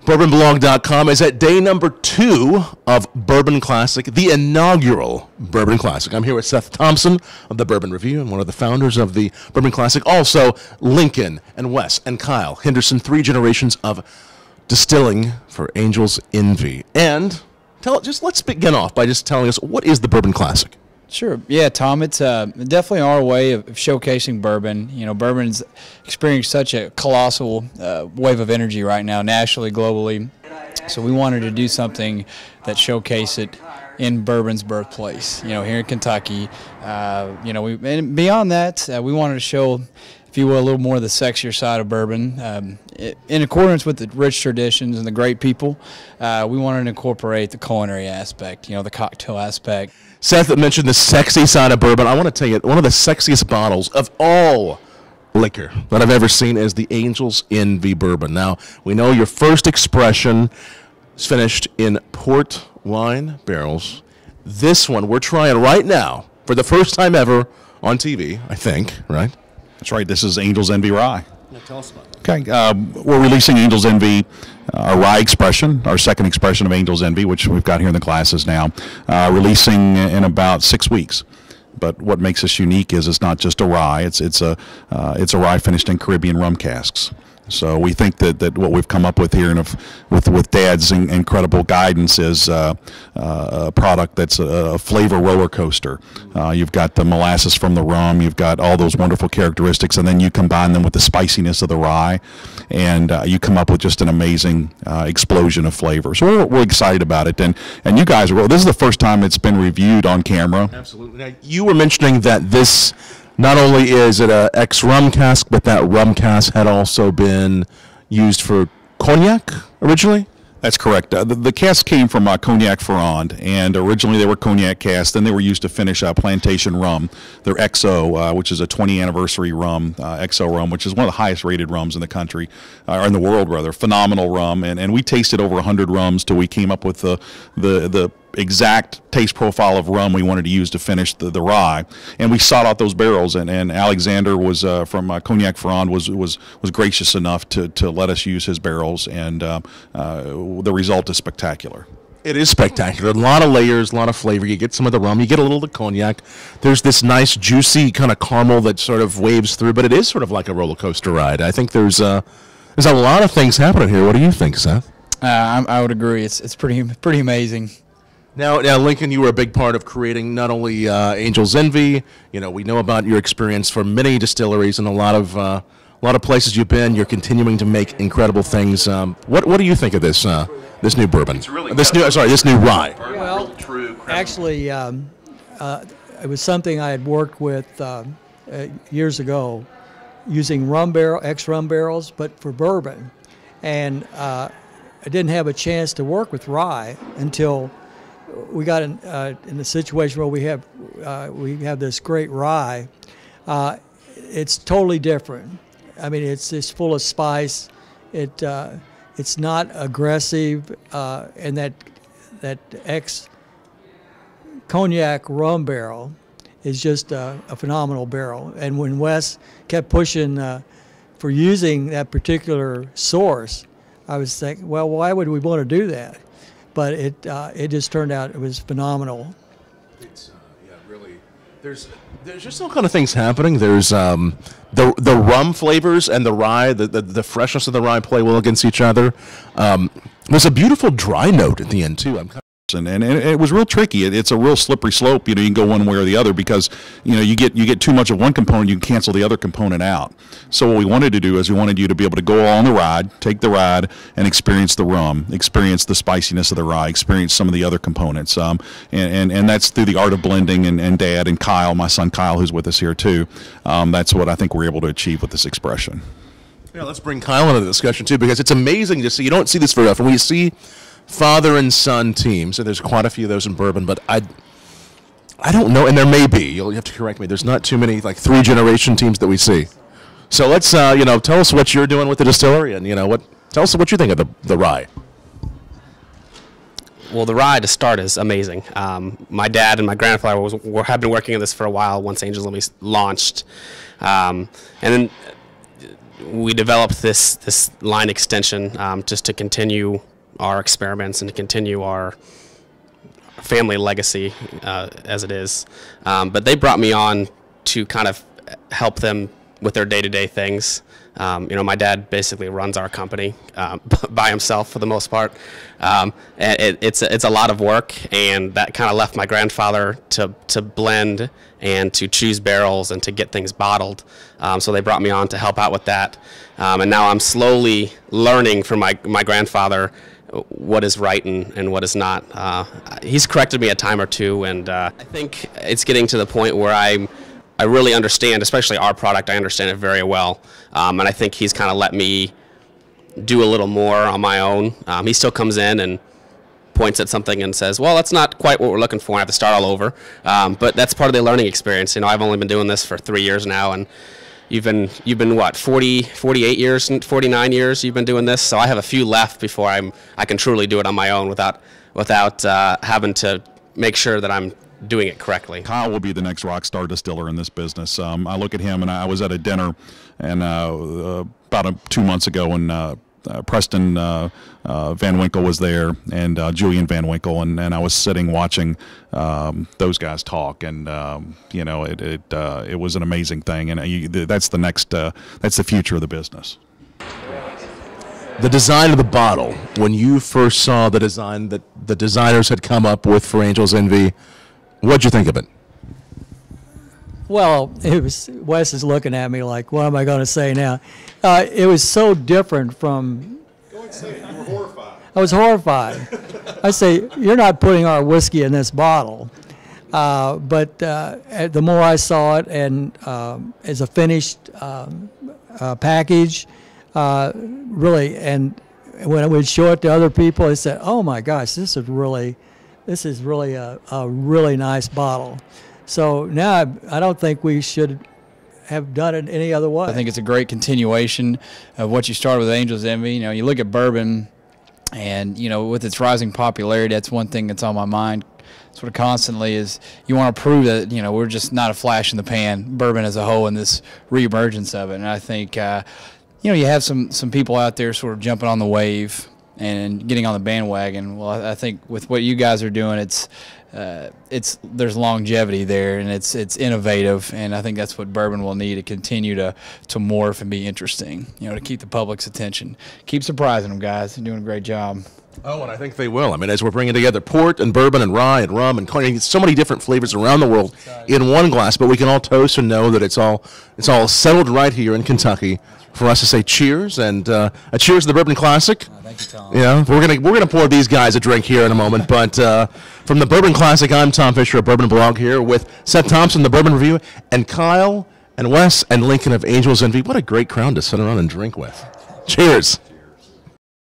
BourbonBlog.com is at day number 2 of Bourbon Classic, the inaugural Bourbon Classic. I'm here with Seth Thompson of the Bourbon Review and one of the founders of the Bourbon Classic. Also, Lincoln and Wes and Kyle Henderson, 3 generations of distilling for Angel's Envy. And let's begin off by just telling us, what is the Bourbon Classic? Sure. Yeah, Tom, it's definitely our way of showcasing bourbon. You know, bourbon's experiencing such a colossal wave of energy right now, nationally, globally. So we wanted to do something that showcased it in bourbon's birthplace, you know, here in Kentucky. And beyond that, we wanted to show, if you will, a little more of the sexier side of bourbon. In accordance with the rich traditions and the great people, we wanted to incorporate the culinary aspect, you know, the cocktail aspect. Seth mentioned the sexy side of bourbon. I want to tell you, one of the sexiest bottles of all liquor that I've ever seen is the Angel's Envy bourbon. Now, we know your first expression is finished in port wine barrels. This one we're trying right now for the first time ever on TV, I think, right? That's right. This is Angel's Envy Rye. Yeah, tell us about it. Okay, we're releasing Angel's Envy, our rye expression, our second expression of Angel's Envy, which we've got here in the glasses now, releasing in about 6 weeks. But what makes us unique is it's not just a rye; it's a rye finished in Caribbean rum casks. So we think that what we've come up with here, and with Dad's incredible guidance, is a product that's a flavor roller coaster. You've got the molasses from the rum, you've got all those wonderful characteristics, and then you combine them with the spiciness of the rye, and you come up with just an amazing explosion of flavor. So we're excited about it, and you guys are. This is the first time it's been reviewed on camera. Absolutely. Now, you were mentioning that this. Not only is it a ex-rum cask, but that rum cask had also been used for cognac originally? That's correct. The casks came from Cognac Ferrand, and originally they were cognac casks. Then they were used to finish plantation rum. They're XO, which is a 20th anniversary rum, XO rum, which is one of the highest rated rums in the country, or in the world rather. Phenomenal rum, and we tasted over 100 rums till we came up with the exact taste profile of rum we wanted to use to finish the rye, and we sought out those barrels, and Alexander was from Cognac Ferrand was gracious enough to let us use his barrels, and the result is spectacular. It is spectacular. A lot of layers, a lot of flavor. You get some of the rum, you get a little of the cognac. There's this nice juicy kind of caramel that sort of waves through, but it is sort of like a roller coaster ride. I think there's a lot of things happening here. What do you think, Seth? I would agree. It's pretty amazing. Now, Lincoln, you were a big part of creating not only Angel's Envy. You know, we know about your experience for many distilleries and a lot of places you've been. You're continuing to make incredible things. What do you think of this new bourbon? This new rye. Well, actually, it was something I had worked with years ago, using ex-rum barrels, but for bourbon, and I didn't have a chance to work with rye until we got in the situation where we have this great rye. It's totally different. I mean, it's full of spice. It's not aggressive, and that ex cognac rum barrel is just a phenomenal barrel. And when Wes kept pushing for using that particular source, I was thinking, well, why would we want to do that? But it just turned out it was phenomenal. It's really. There's just all kind of things happening. There's the rum flavors and the rye, the freshness of the rye play well against each other. There's a beautiful dry note at the end too. And it was real tricky. It's a real slippery slope. You know, you can go one way or the other, because you get too much of one component, you can cancel the other component out. So what we wanted to do is we wanted you to be able to go on the ride, take the ride, and experience the rum, experience the spiciness of the rye, experience some of the other components. And that's through the art of blending. And Dad and Kyle, my son Kyle, who's with us here too. That's what I think we're able to achieve with this expression. Yeah, let's bring Kyle into the discussion too, because it's amazing to see. You don't see this very often. We see father and son teams, and there's quite a few of those in bourbon, but I don't know, and there may be, you'll have to correct me, there's not too many like 3-generation teams that we see. So let's tell us what you're doing with the distillery, and tell us what you think of the rye. Well, the rye to start is amazing. My dad and my grandfather have been working on this for a while once Angel's Envy launched, and then we developed this line extension just to continue our experiments and to continue our family legacy as it is. But they brought me on to kind of help them with their day-to-day things. My dad basically runs our company by himself for the most part. And it's a lot of work, and that kind of left my grandfather to blend and to choose barrels and to get things bottled. So they brought me on to help out with that. And now I'm slowly learning from my grandfather what is right and what is not. He's corrected me a time or two, and I think it's getting to the point where I really understand, especially our product. I understand it very well, and I think he's kind of let me do a little more on my own. He still comes in and points at something and says, well, that's not quite what we're looking for. I have to start all over, but that's part of the learning experience. I've only been doing this for 3 years now, and you've been what, 48 years, 49 years you've been doing this, so I have a few left before I can truly do it on my own without having to make sure that I'm doing it correctly. Kyle will be the next rock star distiller in this business. I look at him, and I was at a dinner and about 2 months ago, and Preston Van Winkle was there, and Julian Van Winkle, and I was sitting watching those guys talk, and it was an amazing thing, and that's the future of the business. The design of the bottle, when you first saw the design that the designers had come up with for Angel's Envy, what'd you think of it? Well, Wes is looking at me like, what am I going to say now? It was so different from... Go and say it. You were horrified. I was horrified. I say, you're not putting our whiskey in this bottle. But the more I saw it, and as a finished package, really, and when I would show it to other people, they said, oh my gosh, this is really a really nice bottle. So now I don't think we should have done it any other way. I think it's a great continuation of what you started with Angel's Envy. You look at bourbon, and with its rising popularity, that's one thing that's on my mind sort of constantly, is you want to prove that we're just not a flash in the pan, bourbon as a whole, in this reemergence of it. And I think you have some people out there sort of jumping on the wave and getting on the bandwagon. Well, I think with what you guys are doing, there's longevity there, and it's innovative, and I think that's what bourbon will need to continue to morph and be interesting. To keep the public's attention, keep surprising them, guys. You're doing a great job. Oh, and I think they will. I mean, as we're bringing together port and bourbon and rye and rum and cognac, so many different flavors around the world in one glass, but we can all toast and know that it's all settled right here in Kentucky for us to say cheers, and a cheers to the Bourbon Classic. Thank you, Tom. Yeah, we're gonna pour these guys a drink here in a moment, but from the Bourbon Classic, I'm Tom Fisher of Bourbon Blog here with Seth Thompson, the Bourbon Review, and Kyle and Wes and Lincoln of Angel's Envy. What a great crowd to sit around and drink with. Cheers.